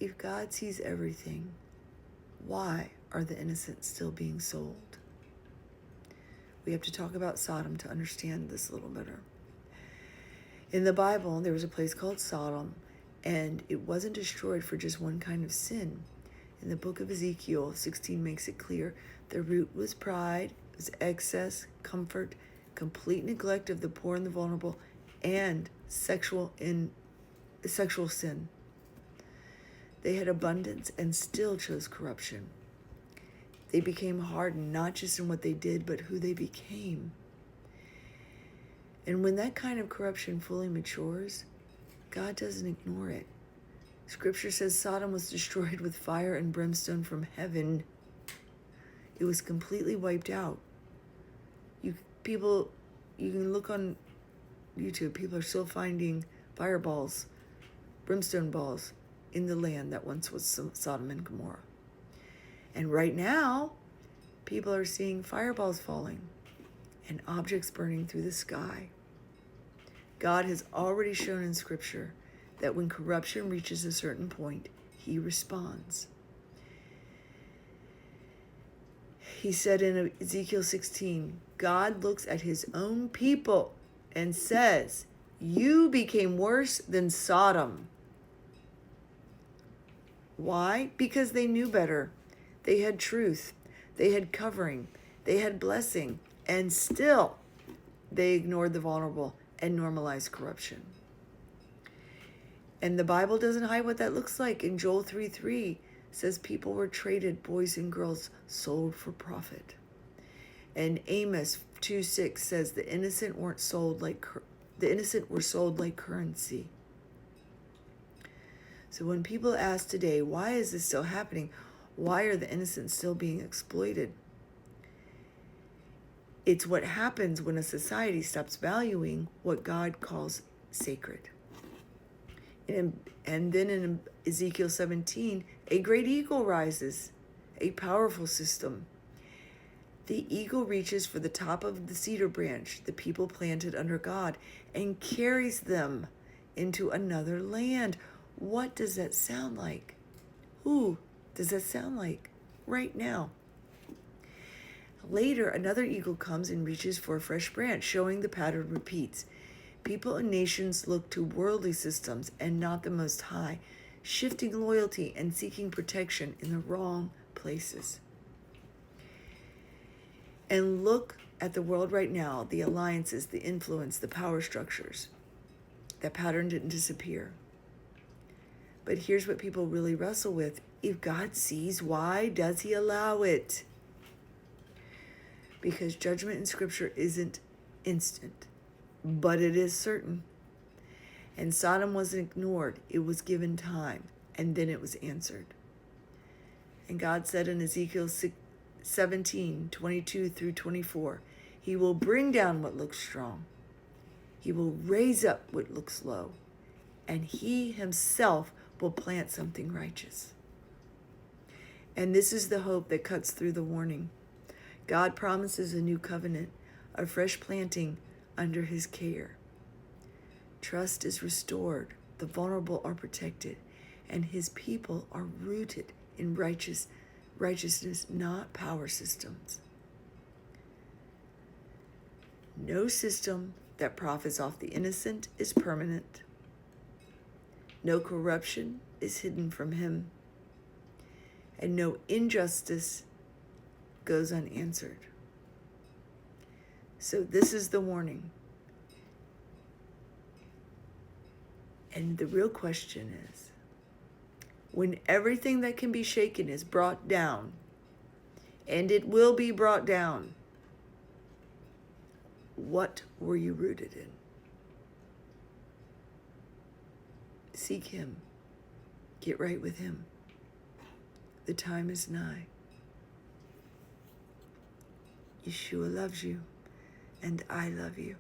If God sees everything, why are the innocent still being sold? We have to talk about Sodom to understand this a little better. In the Bible, there was a place called Sodom, and it wasn't destroyed for just one kind of sin. In the book of Ezekiel 16 makes it clear the root was pride, it was excess, comfort, complete neglect of the poor and the vulnerable, and sexual sin. They had abundance and still chose corruption. They became hardened, not just in what they did, but who they became. And when that kind of corruption fully matures, God doesn't ignore it. Scripture says Sodom was destroyed with fire and brimstone from heaven. It was completely wiped out. You can look on YouTube. People are still finding fireballs, brimstone balls in the land that once was Sodom and Gomorrah. And right now, people are seeing fireballs falling and objects burning through the sky. God has already shown in Scripture that when corruption reaches a certain point, he responds. He said in Ezekiel 16, God looks at his own people and says, "You became worse than Sodom." Why? Because they knew better. They had truth. They had covering. They had blessing. And still, they ignored the vulnerable and normalized corruption. And the Bible doesn't hide what that looks like. In Joel 3:3 says people were traded, boys and girls sold for profit. And Amos 2:6 says the innocent were sold like currency. So when people ask today, why is this still happening? Why are the innocent still being exploited? It's what happens when a society stops valuing what God calls sacred. And then in Ezekiel 17, a great eagle rises, a powerful system. The eagle reaches for the top of the cedar branch, the people planted under God, and carries them into another land. What does that sound like? Who does that sound like right now? Later, another eagle comes and reaches for a fresh branch, showing the pattern repeats. People and nations look to worldly systems and not the Most High, shifting loyalty and seeking protection in the wrong places. And look at the world right now, the alliances, the influence, the power structures. That pattern didn't disappear. But here's what people really wrestle with. If God sees, why does he allow it? Because judgment in Scripture isn't instant, but it is certain. And Sodom wasn't ignored. It was given time, and then it was answered. And God said in Ezekiel 17:22-24, he will bring down what looks strong. He will raise up what looks low. And he himself will plant something righteous. And this is the hope that cuts through the warning. God promises a new covenant, a fresh planting under his care. Trust is restored, the vulnerable are protected, and his people are rooted in righteousness, not power systems. No system that profits off the innocent is permanent. No corruption is hidden from him, and no injustice goes unanswered. So this is the warning. And the real question is, when everything that can be shaken is brought down, and it will be brought down, what were you rooted in? Seek him. Get right with him. The time is nigh. Yeshua loves you, and I love you.